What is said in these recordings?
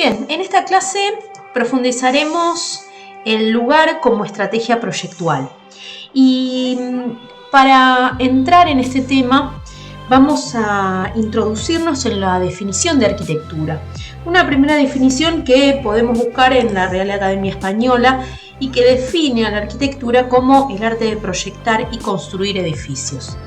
Bien, en esta clase profundizaremos el lugar como estrategia proyectual. Y para entrar en este tema vamos a introducirnos en la definición de arquitectura. Una primera definición que podemos buscar en la Real Academia Española y que define a la arquitectura como el arte de proyectar y construir edificios.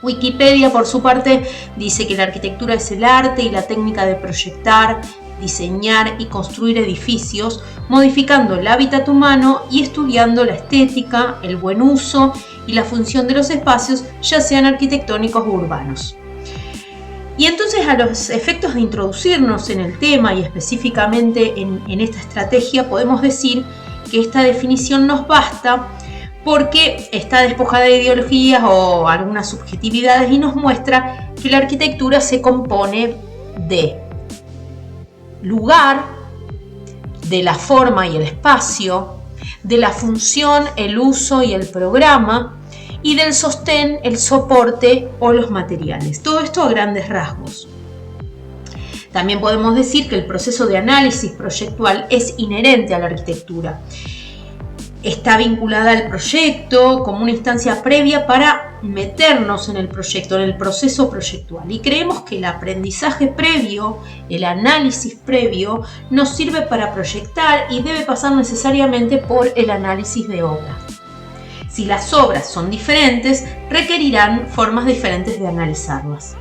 Wikipedia, por su parte, dice que la arquitectura es el arte y la técnica de proyectar, diseñar y construir edificios, modificando el hábitat humano y estudiando la estética, el buen uso y la función de los espacios, ya sean arquitectónicos o urbanos. Y entonces, a los efectos de introducirnos en el tema y específicamente en esta estrategia, podemos decir que esta definición nos basta porque está despojada de ideologías o algunas subjetividades y nos muestra que la arquitectura se compone de lugar, de la forma y el espacio, de la función, el uso y el programa, y del sostén, el soporte o los materiales. Todo esto a grandes rasgos. También podemos decir que el proceso de análisis proyectual es inherente a la arquitectura. Está vinculada al proyecto como una instancia previa para meternos en el proyecto, en el proceso proyectual. Y creemos que el aprendizaje previo, el análisis previo, nos sirve para proyectar y debe pasar necesariamente por el análisis de obra. Si las obras son diferentes, requerirán formas diferentes de analizarlas.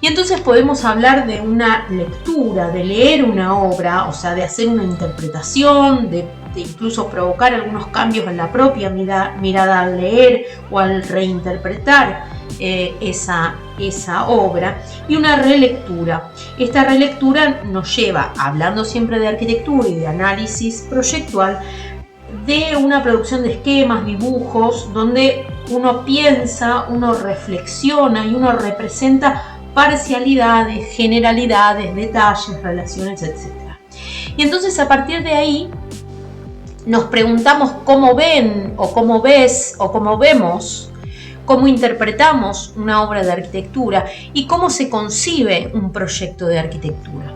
Y entonces podemos hablar de una lectura, de leer una obra, o sea, de hacer una interpretación, de incluso provocar algunos cambios en la propia mirada al leer o al reinterpretar esa obra, y una relectura. Esta relectura nos lleva, hablando siempre de arquitectura y de análisis proyectual, de una producción de esquemas, dibujos, donde uno piensa, uno reflexiona y uno representa parcialidades, generalidades, detalles, relaciones, etc. Y entonces, a partir de ahí, nos preguntamos cómo ven o cómo ves o cómo vemos, cómo interpretamos una obra de arquitectura y cómo se concibe un proyecto de arquitectura.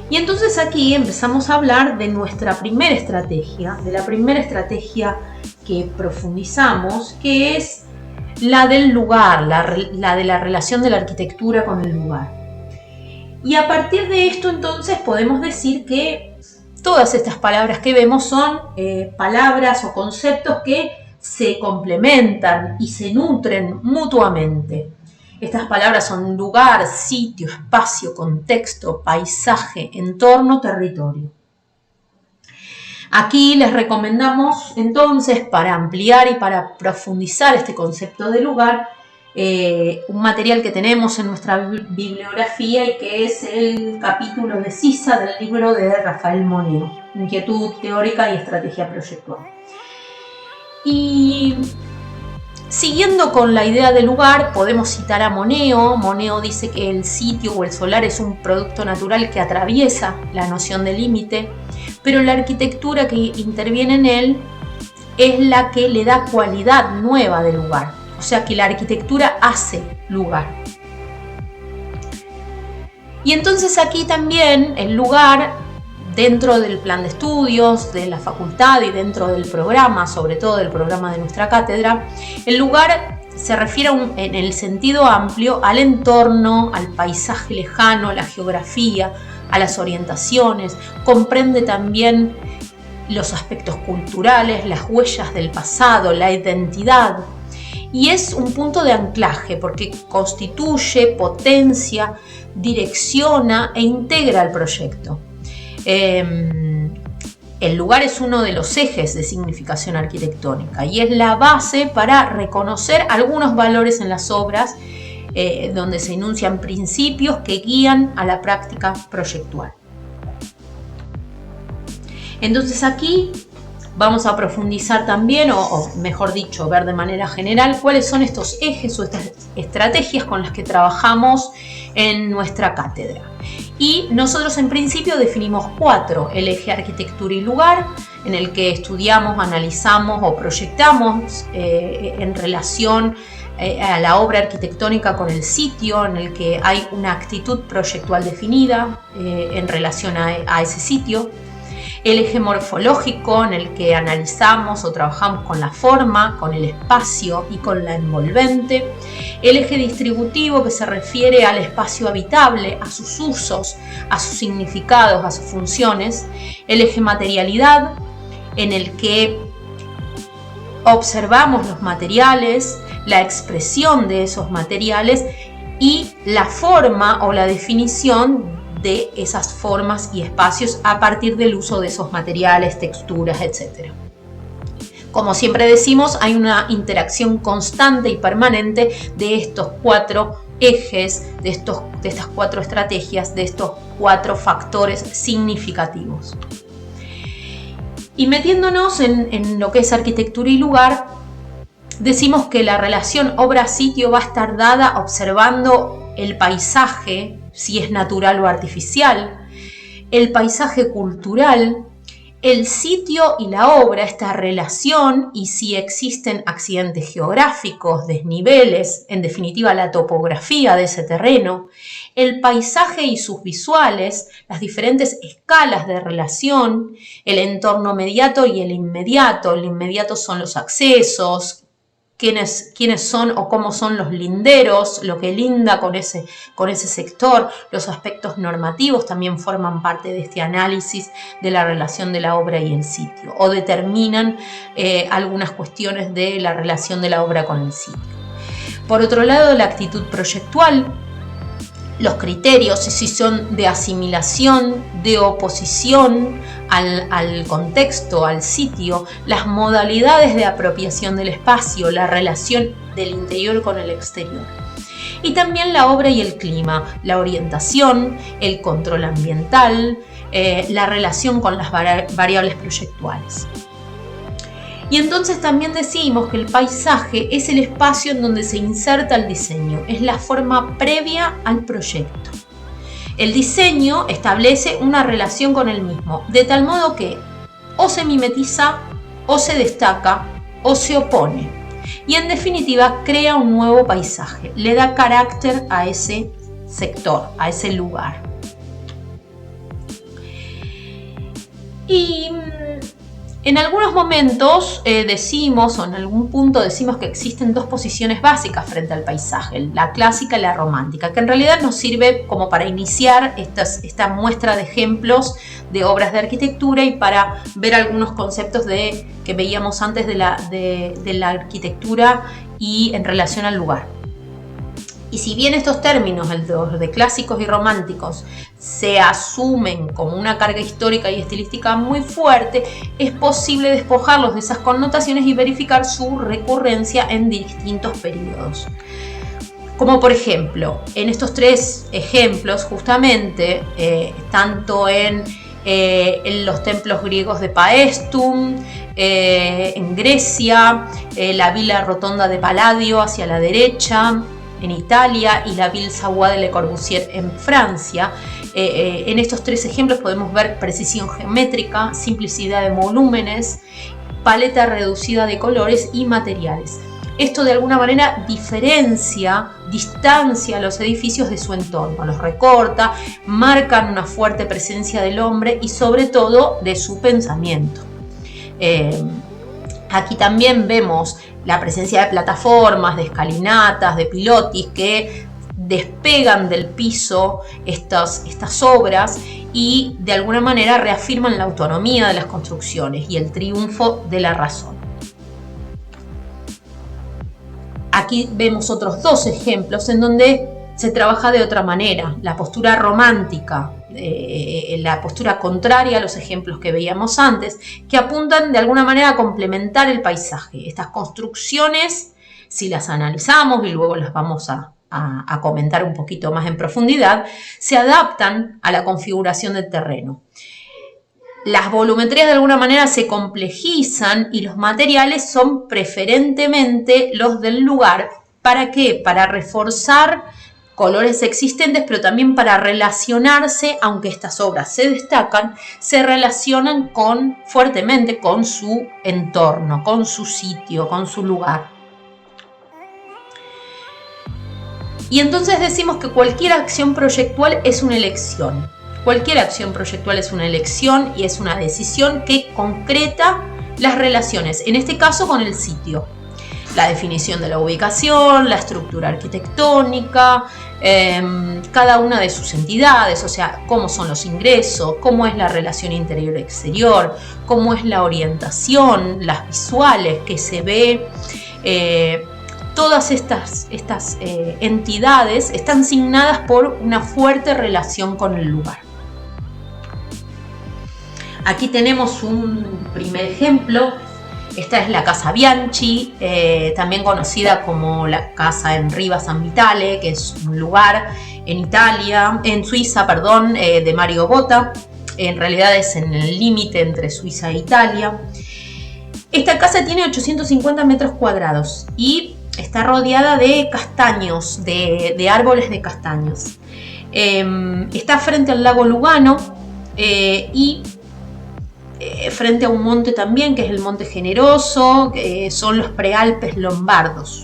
Y entonces aquí empezamos a hablar de nuestra primera estrategia, de la primera estrategia que profundizamos, que es la del lugar, la de la relación de la arquitectura con el lugar. Y a partir de esto entonces podemos decir que todas estas palabras que vemos son palabras o conceptos que se complementan y se nutren mutuamente. Estas palabras son lugar, sitio, espacio, contexto, paisaje, entorno, territorio. Aquí les recomendamos entonces, para ampliar y para profundizar este concepto de lugar, un material que tenemos en nuestra bibliografía y que es el capítulo de Sisa del libro de Rafael Moneo, Inquietud teórica y estrategia proyectual. Y siguiendo con la idea de lugar, podemos citar a Moneo. Moneo dice que el sitio o el solar es un producto natural que atraviesa la noción de límite, pero la arquitectura que interviene en él es la que le da cualidad nueva de lugar. O sea que la arquitectura hace lugar. Y entonces aquí también el lugar, dentro del plan de estudios de la facultad y dentro del programa, sobre todo del programa de nuestra cátedra, el lugar se refiere en el sentido amplio al entorno, al paisaje lejano, a la geografía, a las orientaciones, comprende también los aspectos culturales, las huellas del pasado, la identidad, y es un punto de anclaje porque constituye, potencia, direcciona e integra el proyecto. El lugar es uno de los ejes de significación arquitectónica y es la base para reconocer algunos valores en las obras, donde se enuncian principios que guían a la práctica proyectual. Entonces aquí vamos a profundizar también, o mejor dicho, ver de manera general cuáles son estos ejes o estas estrategias con las que trabajamos en nuestra cátedra. Y nosotros en principio definimos 4: el eje arquitectura y lugar, en el que estudiamos, analizamos o proyectamos en relación a la obra arquitectónica con el sitio, en el que hay una actitud proyectual definida en relación a ese sitio. El eje morfológico, en el que analizamos o trabajamos con la forma, con el espacio y con la envolvente. El eje distributivo, que se refiere al espacio habitable, a sus usos, a sus significados, a sus funciones. El eje materialidad, en el que observamos los materiales, la expresión de esos materiales y la forma o la definición de esas formas y espacios a partir del uso de esos materiales, texturas, etc. Como siempre decimos, hay una interacción constante y permanente de estos 4 ejes, de estas 4 estrategias, de estos 4 factores significativos. Y metiéndonos en lo que es arquitectura y lugar, decimos que la relación obra-sitio va a estar dada observando el paisaje, si es natural o artificial, el paisaje cultural, el sitio y la obra, esta relación, y si existen accidentes geográficos, desniveles, en definitiva la topografía de ese terreno, el paisaje y sus visuales, las diferentes escalas de relación, el entorno mediato y el inmediato. El inmediato son los accesos, quiénes son o cómo son los linderos, lo que linda con ese sector. Los aspectos normativos también forman parte de este análisis de la relación de la obra y el sitio, o determinan algunas cuestiones de la relación de la obra con el sitio. Por otro lado, la actitud proyectual, los criterios, si son de asimilación, de oposición al contexto, al sitio, las modalidades de apropiación del espacio, la relación del interior con el exterior. Y también la obra y el clima, la orientación, el control ambiental, la relación con las variables proyectuales. Y entonces también decimos que el paisaje es el espacio en donde se inserta el diseño, es la forma previa al proyecto. El diseño establece una relación con el mismo, de tal modo que o se mimetiza, o se destaca, o se opone. Y en definitiva crea un nuevo paisaje, le da carácter a ese sector, a ese lugar. Y en algunos momentos decimos, o en algún punto decimos que existen 2 posiciones básicas frente al paisaje, la clásica y la romántica, que en realidad nos sirve como para iniciar esta muestra de ejemplos de obras de arquitectura y para ver algunos conceptos que veíamos antes de la arquitectura y en relación al lugar. Y si bien estos términos, los de clásicos y románticos, se asumen como una carga histórica y estilística muy fuerte, es posible despojarlos de esas connotaciones y verificar su recurrencia en distintos periodos. Como por ejemplo, en estos 3 ejemplos, justamente, tanto en los templos griegos de Paestum, en Grecia, la Villa Rotonda de Palladio hacia la derecha, en Italia, y la Ville Savoie de Le Corbusier en Francia. En estos 3 ejemplos podemos ver precisión geométrica, simplicidad de volúmenes, paleta reducida de colores y materiales. Esto de alguna manera distancia a los edificios de su entorno, los recorta, marcan una fuerte presencia del hombre y sobre todo de su pensamiento. Aquí también vemos la presencia de plataformas, de escalinatas, de pilotis que despegan del piso estas obras y de alguna manera reafirman la autonomía de las construcciones y el triunfo de la razón. Aquí vemos otros 2 ejemplos en donde se trabaja de otra manera, la postura romántica, la postura contraria a los ejemplos que veíamos antes, que apuntan de alguna manera a complementar el paisaje. Estas construcciones, si las analizamos y luego las vamos a comentar un poquito más en profundidad, se adaptan a la configuración del terreno. Las volumetrías de alguna manera se complejizan y los materiales son preferentemente los del lugar. ¿Para qué? Para reforzar colores existentes, pero también para relacionarse, aunque estas obras se destacan, se relacionan fuertemente con su entorno, con su sitio, con su lugar. Y entonces decimos que cualquier acción proyectual es una elección. Cualquier acción proyectual es una elección y es una decisión que concreta las relaciones, en este caso con el sitio. La definición de la ubicación, la estructura arquitectónica, cada una de sus entidades, o sea, cómo son los ingresos, cómo es la relación interior-exterior, cómo es la orientación, las visuales que se ve. Todas estas entidades están signadas por una fuerte relación con el lugar. Aquí tenemos un primer ejemplo. Esta es la Casa Bianchi, también conocida como la casa en Riva San Vitale, que es un lugar en Suiza, de Mario Botta. En realidad es en el límite entre Suiza e Italia. Esta casa tiene 850 metros cuadrados y está rodeada de castaños, de árboles de castaños. Está frente al lago Lugano y frente a un monte también, que es el Monte Generoso, que son los prealpes lombardos.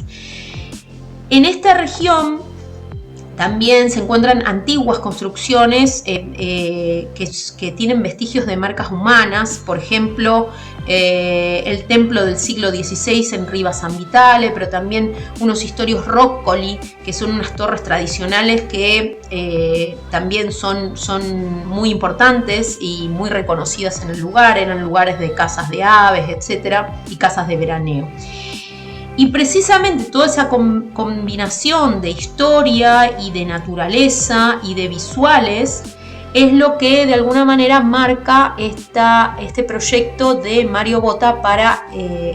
En esta región también se encuentran antiguas construcciones que tienen vestigios de marcas humanas, por ejemplo, el templo del siglo XVI en Riva San Vitale, pero también unos historios roccoli, que son unas torres tradicionales que también son muy importantes y muy reconocidas en el lugar. Eran lugares de casas de aves, etcétera, y casas de veraneo. Y precisamente toda esa combinación de historia y de naturaleza y de visuales es lo que de alguna manera marca este proyecto de Mario Botta para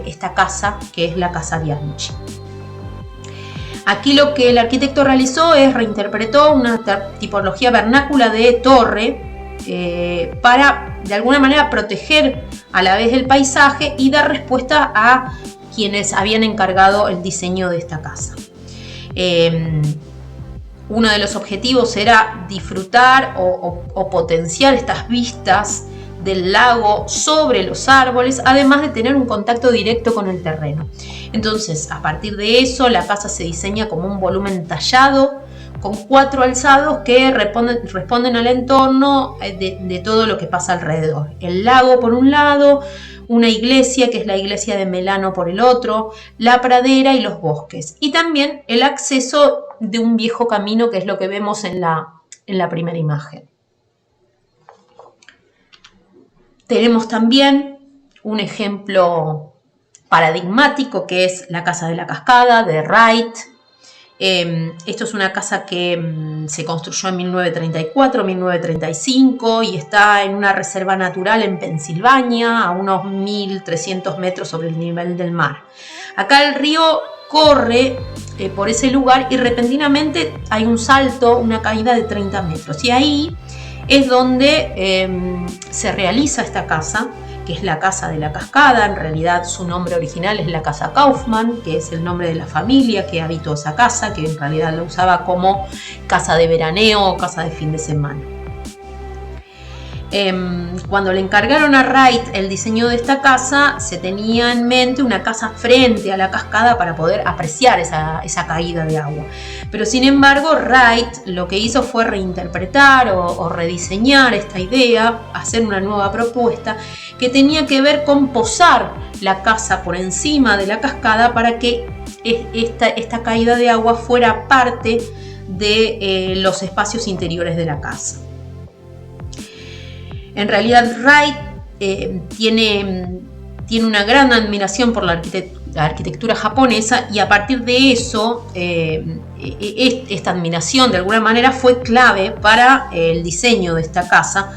esta casa, que es la Casa Bianchi. Aquí lo que el arquitecto realizó es reinterpretó una tipología vernácula de torre para de alguna manera proteger a la vez el paisaje y dar respuesta a quienes habían encargado el diseño de esta casa. Uno de los objetivos era disfrutar o potenciar estas vistas del lago sobre los árboles, además de tener un contacto directo con el terreno. Entonces, a partir de eso, la casa se diseña como un volumen tallado con 4 alzados que responden al entorno de todo lo que pasa alrededor. El lago por un lado, una iglesia, que es la iglesia de Melano, por el otro, la pradera y los bosques. Y también el acceso de un viejo camino, que es lo que vemos en la primera imagen. Tenemos también un ejemplo paradigmático, que es la Casa de la Cascada, de Wright. Esto es una casa que se construyó en 1934-1935 y está en una reserva natural en Pensilvania, a unos 1.300 metros sobre el nivel del mar. Acá el río corre por ese lugar y repentinamente hay un salto, una caída de 30 metros. Y ahí es donde se realiza esta casa, que es la Casa de la Cascada. En realidad su nombre original es la Casa Kaufmann, que es el nombre de la familia que habitó esa casa, que en realidad la usaba como casa de veraneo o casa de fin de semana. Cuando le encargaron a Wright el diseño de esta casa, se tenía en mente una casa frente a la cascada para poder apreciar esa caída de agua. Pero sin embargo, Wright lo que hizo fue reinterpretar o rediseñar esta idea, hacer una nueva propuesta que tenía que ver con posar la casa por encima de la cascada para que esta caída de agua fuera parte de los espacios interiores de la casa. En realidad Wright tiene una gran admiración por la arquitectura japonesa y a partir de eso esta admiración de alguna manera fue clave para el diseño de esta casa,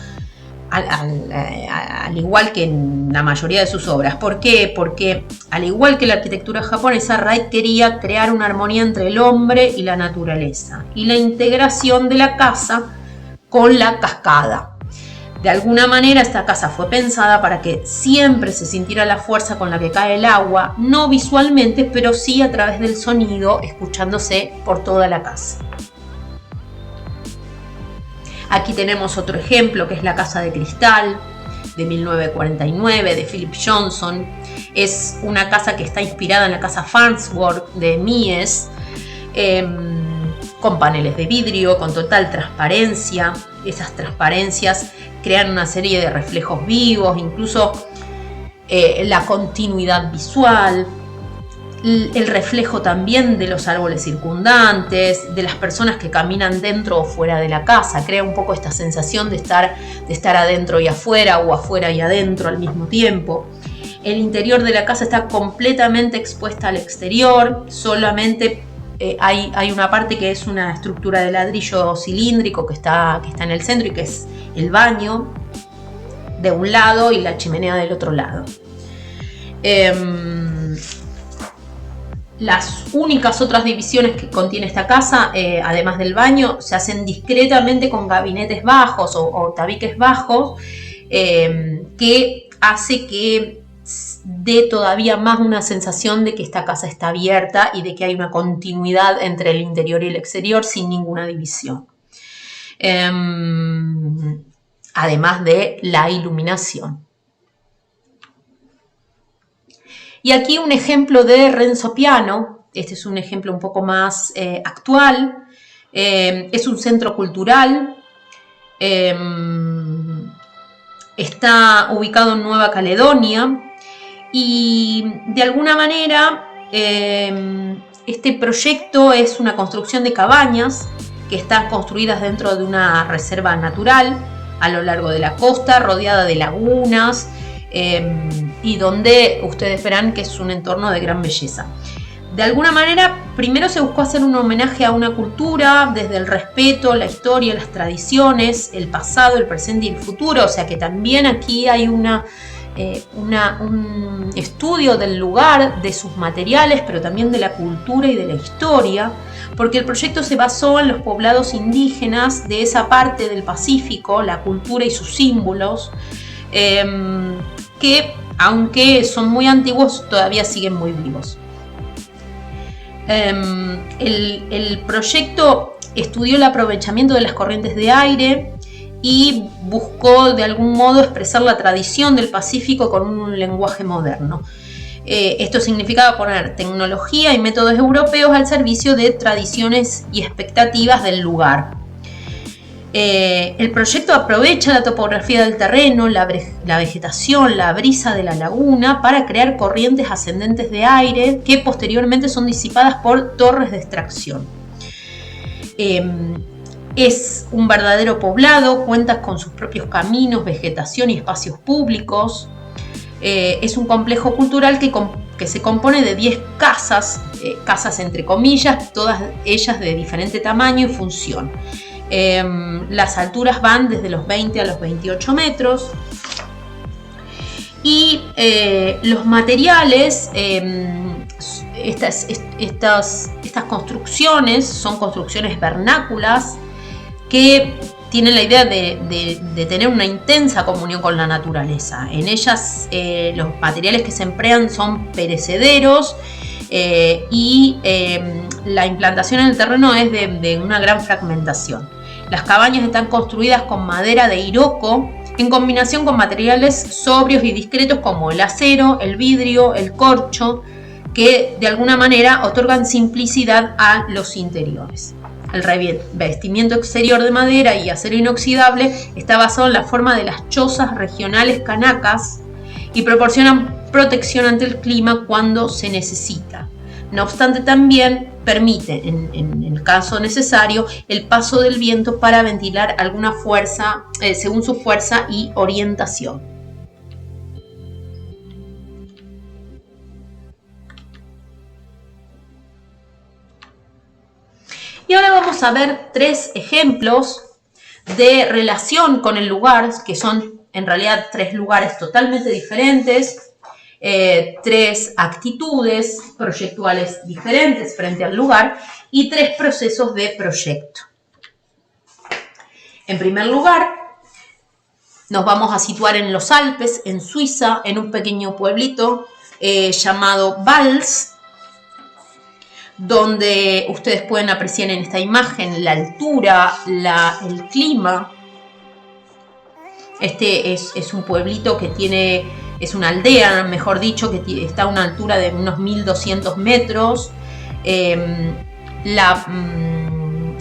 al igual que en la mayoría de sus obras. ¿Por qué? Porque al igual que la arquitectura japonesa, Wright quería crear una armonía entre el hombre y la naturaleza y la integración de la casa con la cascada. De alguna manera esta casa fue pensada para que siempre se sintiera la fuerza con la que cae el agua, no visualmente, pero sí a través del sonido, escuchándose por toda la casa. Aquí tenemos otro ejemplo que es la Casa de Cristal de 1949 de Philip Johnson. Es una casa que está inspirada en la casa Farnsworth de Mies, con paneles de vidrio, con total transparencia. Esas transparencias crean una serie de reflejos vivos, incluso la continuidad visual, el reflejo también de los árboles circundantes, de las personas que caminan dentro o fuera de la casa. Crea un poco esta sensación de estar adentro y afuera, o afuera y adentro al mismo tiempo. El interior de la casa está completamente expuesta al exterior, solamente hay una parte que es una estructura de ladrillo cilíndrico que está en el centro y que es el baño de un lado y la chimenea del otro lado. Las únicas otras divisiones que contiene esta casa, además del baño, se hacen discretamente con gabinetes bajos o tabiques bajos, que hace que dé todavía más una sensación de que esta casa está abierta y de que hay una continuidad entre el interior y el exterior sin ninguna división. Además de la iluminación. Y aquí un ejemplo de Renzo Piano. Este es un ejemplo un poco más actual. Es un centro cultural. Está ubicado en Nueva Caledonia. Y de alguna manera este proyecto es una construcción de cabañas que están construidas dentro de una reserva natural a lo largo de la costa, rodeada de lagunas, y donde ustedes verán que es un entorno de gran belleza. De alguna manera, primero se buscó hacer un homenaje a una cultura desde el respeto, la historia, las tradiciones, el pasado, el presente y el futuro. O sea que también aquí hay un estudio del lugar, de sus materiales, pero también de la cultura y de la historia, porque el proyecto se basó en los poblados indígenas de esa parte del Pacífico, la cultura y sus símbolos, que aunque son muy antiguos, todavía siguen muy vivos. El proyecto estudió el aprovechamiento de las corrientes de aire y buscó de algún modo expresar la tradición del Pacífico con un lenguaje moderno. Esto significaba poner tecnología y métodos europeos al servicio de tradiciones y expectativas del lugar. El proyecto aprovecha la topografía del terreno, la vegetación, la brisa de la laguna para crear corrientes ascendentes de aire que posteriormente son disipadas por torres de extracción. Es un verdadero poblado, cuenta con sus propios caminos, vegetación y espacios públicos. Es un complejo cultural que se compone de 10 casas, casas entre comillas, todas ellas de diferente tamaño y función. Las alturas van desde los 20 a los 28 metros. Y los materiales, estas construcciones son construcciones vernáculas que tienen la idea de tener una intensa comunión con la naturaleza. En ellas los materiales que se emplean son perecederos y la implantación en el terreno es de una gran fragmentación. Las cabañas están construidas con madera de Iroko en combinación con materiales sobrios y discretos como el acero, el vidrio, el corcho, que de alguna manera otorgan simplicidad a los interiores. El revestimiento exterior de madera y acero inoxidable está basado en la forma de las chozas regionales canacas y proporcionan protección ante el clima cuando se necesita. No obstante, también permite, en el caso necesario, el paso del viento para ventilar alguna fuerza, según su fuerza y orientación. Y ahora vamos a ver 3 ejemplos de relación con el lugar, que son en realidad 3 lugares totalmente diferentes, 3 actitudes proyectuales diferentes frente al lugar y 3 procesos de proyecto. En primer lugar, nos vamos a situar en los Alpes, en Suiza, en un pequeño pueblito llamado Vals, donde ustedes pueden apreciar en esta imagen la altura, el clima Este es un pueblito que tiene, es una aldea, mejor dicho, que está a una altura de unos 1200 metros.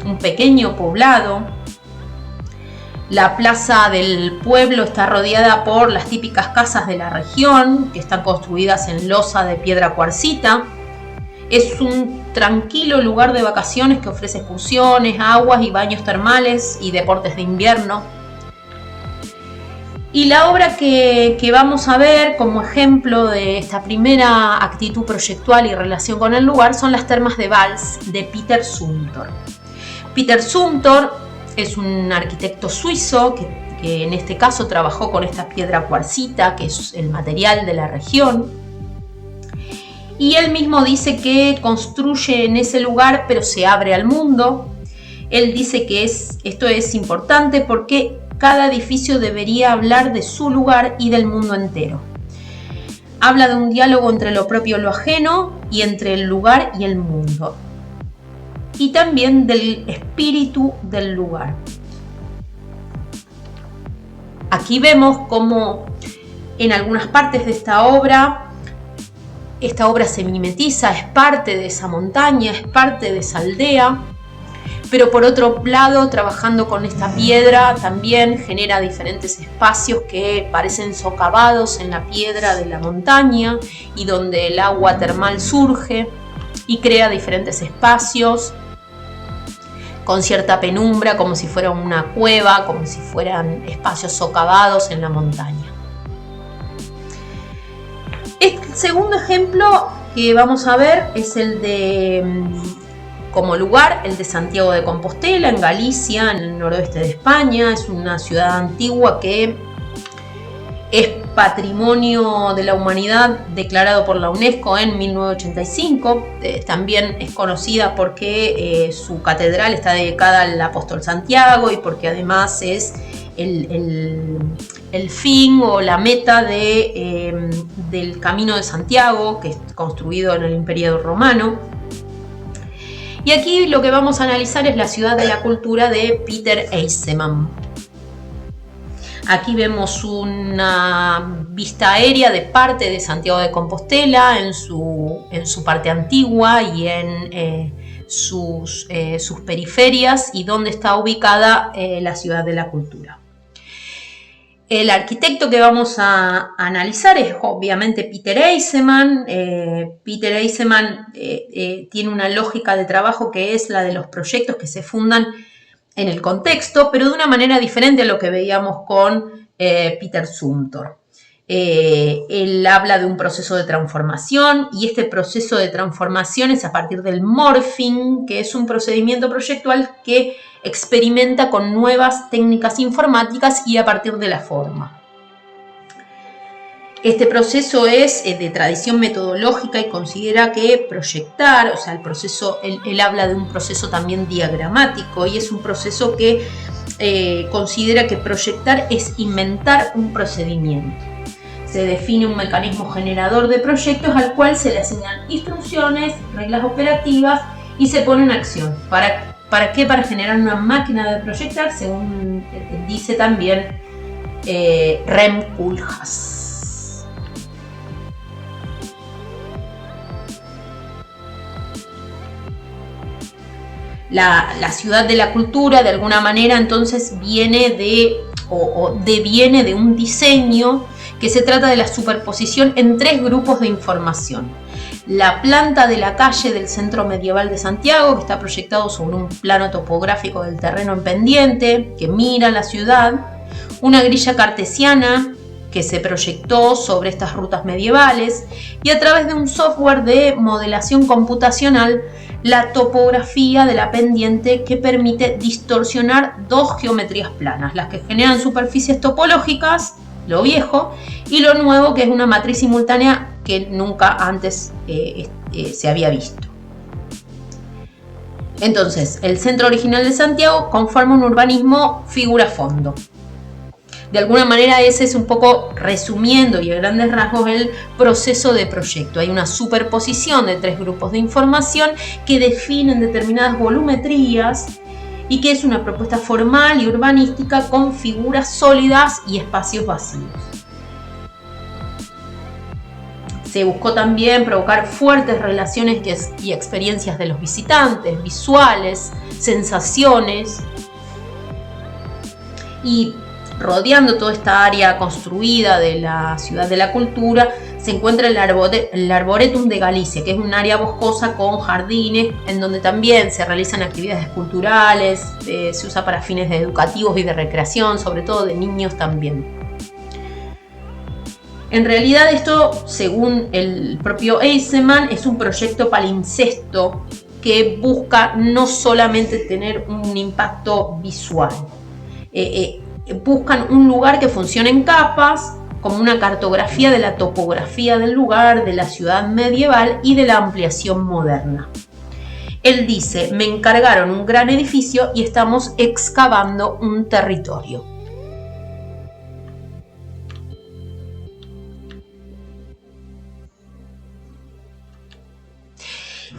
Un pequeño poblado. La plaza del pueblo está rodeada por las típicas casas de la región, que están construidas en losa de piedra cuarcita. Es un tranquilo lugar de vacaciones que ofrece excursiones, aguas y baños termales y deportes de invierno. Y la obra que vamos a ver como ejemplo de esta primera actitud proyectual y relación con el lugar son las termas de Vals de Peter Zumthor. Peter Zumthor es un arquitecto suizo que en este caso trabajó con esta piedra cuarcita, que es el material de la región. Y él mismo dice que construye en ese lugar, pero se abre al mundo. Él dice que esto es importante porque cada edificio debería hablar de su lugar y del mundo entero. Habla de un diálogo entre lo propio y lo ajeno, y entre el lugar y el mundo. Y también del espíritu del lugar. Aquí vemos cómo en algunas partes de esta obra se mimetiza, es parte de esa montaña, es parte de esa aldea, pero por otro lado, trabajando con esta piedra, también genera diferentes espacios que parecen socavados en la piedra de la montaña y donde el agua termal surge y crea diferentes espacios con cierta penumbra, como si fuera una cueva, como si fueran espacios socavados en la montaña. El segundo ejemplo que vamos a ver es el de, como lugar, el de Santiago de Compostela, en Galicia, en el noroeste de España. Es una ciudad antigua que es Patrimonio de la Humanidad declarado por la UNESCO en 1985. También es conocida porque su catedral está dedicada al apóstol Santiago y porque además es el fin o la meta del Camino de Santiago, que es construido en el Imperio Romano. Y aquí lo que vamos a analizar es la ciudad de la cultura de Peter Eisenman. Aquí vemos una vista aérea de parte de Santiago de Compostela en su parte antigua y en sus periferias, y donde está ubicada la ciudad de la cultura. El arquitecto que vamos a analizar es obviamente Peter Eisenman. Peter Eisenman tiene una lógica de trabajo que es la de los proyectos que se fundan en el contexto, pero de una manera diferente a lo que veíamos con Peter Zumthor. Él habla de un proceso de transformación, y este proceso de transformación es a partir del morphing, que es un procedimiento proyectual que experimenta con nuevas técnicas informáticas y a partir de la forma. Este proceso es de tradición metodológica y considera que proyectar, o sea, el proceso, él habla de un proceso también diagramático, y es un proceso que considera que proyectar es inventar un procedimiento. Se define un mecanismo generador de proyectos al cual se le asignan instrucciones, reglas operativas y se pone en acción. ¿Para qué? Para generar una máquina de proyectar, según dice también Rem Koolhaas. La ciudad de la cultura, de alguna manera, entonces deviene de un diseño que se trata de la superposición en tres grupos de información. La planta de la calle del centro medieval de Santiago, que está proyectado sobre un plano topográfico del terreno en pendiente, que mira la ciudad. Una grilla cartesiana que se proyectó sobre estas rutas medievales, y a través de un software de modelación computacional, la topografía de la pendiente, que permite distorsionar dos geometrías planas, las que generan superficies topológicas, lo viejo, y lo nuevo, que es una matriz simultánea que nunca antes se había visto. Entonces, el centro original de Santiago conforma un urbanismo figura-fondo. De alguna manera ese es un poco, resumiendo y a grandes rasgos, el proceso de proyecto. Hay una superposición de tres grupos de información que definen determinadas volumetrías y que es una propuesta formal y urbanística con figuras sólidas y espacios vacíos. Se buscó también provocar fuertes relaciones y experiencias de los visitantes, visuales, sensaciones, y rodeando toda esta área construida de la Ciudad de la Cultura se encuentra el Arboretum de Galicia, que es un área boscosa con jardines, en donde también se realizan actividades culturales, se usa para fines educativos y de recreación, sobre todo de niños también. En realidad esto, según el propio Eisenman, es un proyecto palincesto que busca no solamente tener un impacto visual. Buscan un lugar que funcione en capas, como una cartografía de la topografía del lugar, de la ciudad medieval y de la ampliación moderna. Él dice: me encargaron un gran edificio y estamos excavando un territorio.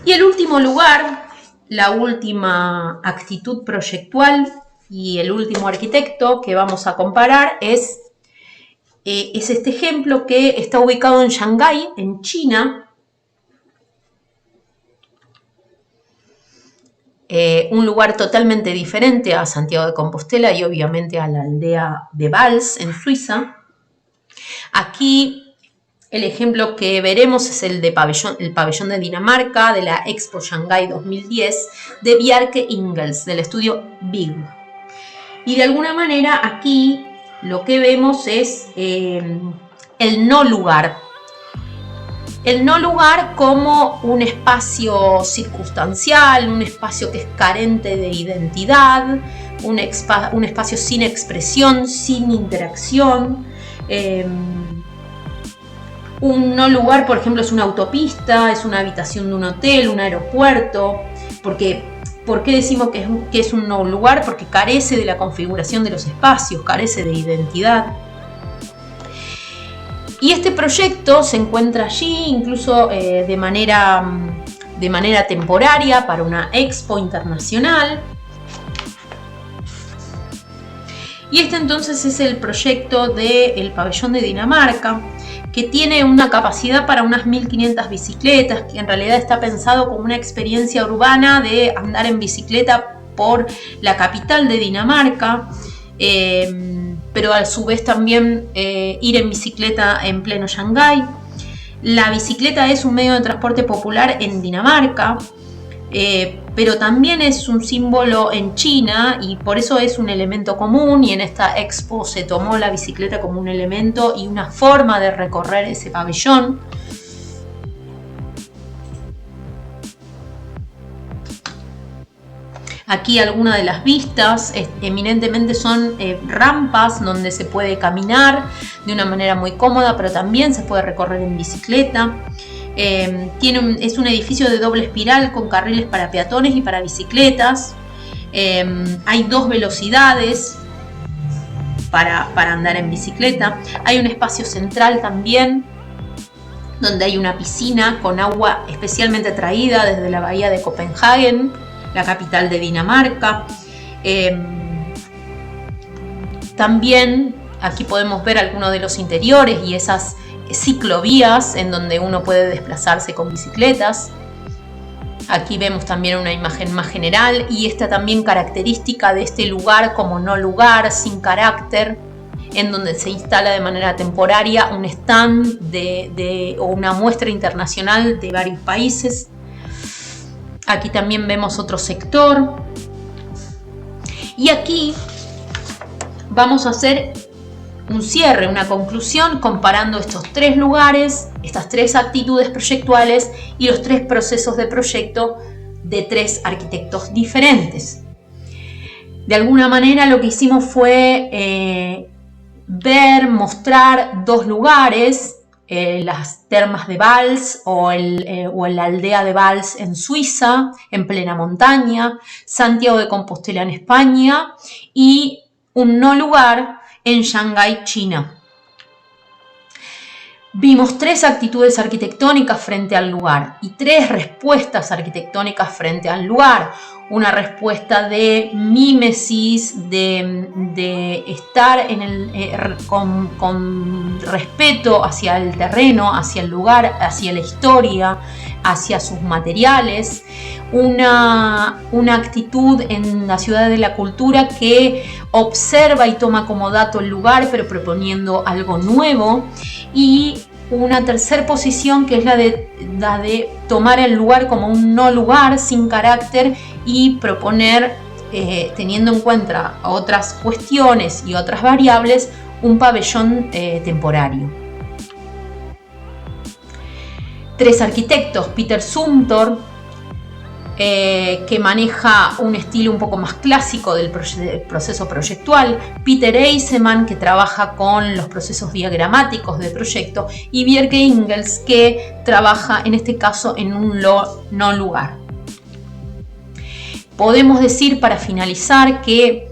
Y el último lugar, la última actitud proyectual y el último arquitecto que vamos a comparar es este ejemplo que está ubicado en Shanghái, en China. Un lugar totalmente diferente a Santiago de Compostela y obviamente a la aldea de Valls en Suiza. Aquí el ejemplo que veremos es el pabellón de Dinamarca de la Expo Shanghái 2010 de Bjarke Ingels, del estudio Big. Y de alguna manera aquí lo que vemos es el no lugar. El no lugar como un espacio circunstancial, un espacio que es carente de identidad, un espacio sin expresión, sin interacción. Un no lugar, por ejemplo, es una autopista, es una habitación de un hotel, un aeropuerto. ¿Por qué decimos que es un no lugar? Porque carece de la configuración de los espacios, carece de identidad. Y este proyecto se encuentra allí incluso de manera temporaria para una expo internacional. Y este entonces es el proyecto del pabellón de Dinamarca, que tiene una capacidad para unas 1500 bicicletas, que en realidad está pensado como una experiencia urbana de andar en bicicleta por la capital de Dinamarca, pero a su vez también ir en bicicleta en pleno Shanghái. La bicicleta es un medio de transporte popular en Dinamarca, pero también es un símbolo en China y por eso es un elemento común, y en esta expo se tomó la bicicleta como un elemento y una forma de recorrer ese pabellón. Aquí algunas de las vistas eminentemente son rampas donde se puede caminar de una manera muy cómoda, pero también se puede recorrer en bicicleta. Es un edificio de doble espiral con carriles para peatones y para bicicletas. Hay 2 velocidades para andar en bicicleta. Hay un espacio central también, donde hay una piscina con agua especialmente traída desde la bahía de Copenhague, la capital de Dinamarca. También aquí podemos ver algunos de los interiores y esas ciclovías en donde uno puede desplazarse con bicicletas. Aquí vemos también una imagen más general y esta también característica de este lugar como no lugar, sin carácter, en donde se instala de manera temporaria un stand o una muestra internacional de varios países. Aquí también vemos otro sector. Y aquí vamos a hacer un cierre, una conclusión, comparando estos 3 lugares, estas 3 actitudes proyectuales y los 3 procesos de proyecto de 3 arquitectos diferentes. De alguna manera lo que hicimos fue mostrar 2 lugares, las termas de Valls o la aldea de Valls en Suiza, en plena montaña, Santiago de Compostela en España y un no lugar en Shanghái, China. Vimos 3 actitudes arquitectónicas frente al lugar y 3 respuestas arquitectónicas frente al lugar. Una respuesta de mímesis, de estar con respeto hacia el terreno, hacia el lugar, hacia la historia, hacia sus materiales. Una actitud en la ciudad de la cultura que observa y toma como dato el lugar, pero proponiendo algo nuevo. Y una tercera posición que es la de tomar el lugar como un no lugar, sin carácter, y proponer, teniendo en cuenta otras cuestiones y otras variables, un pabellón temporario. 3 arquitectos: Peter Zumthor, que maneja un estilo un poco más clásico del proceso proyectual; Peter Eisenman, que trabaja con los procesos diagramáticos del proyecto; y Bjerke Ingels, que trabaja en este caso en un no lugar. Podemos decir, para finalizar, que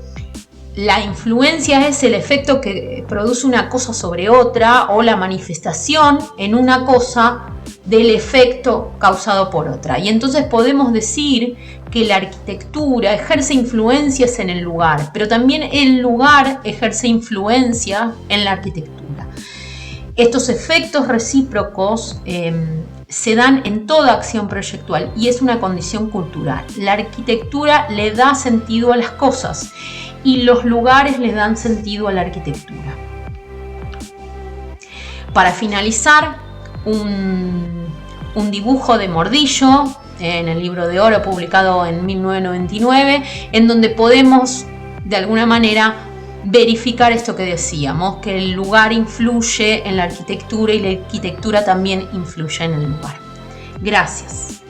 la influencia es el efecto que produce una cosa sobre otra, o la manifestación en una cosa del efecto causado por otra. Y entonces podemos decir que la arquitectura ejerce influencias en el lugar, pero también el lugar ejerce influencia en la arquitectura. Estos efectos recíprocos se dan en toda acción proyectual y es una condición cultural. La arquitectura le da sentido a las cosas y los lugares le dan sentido a la arquitectura. Para finalizar, un dibujo de Mordillo en el Libro de Oro, publicado en 1999, en donde podemos de alguna manera verificar esto que decíamos, que el lugar influye en la arquitectura y la arquitectura también influye en el lugar. Gracias.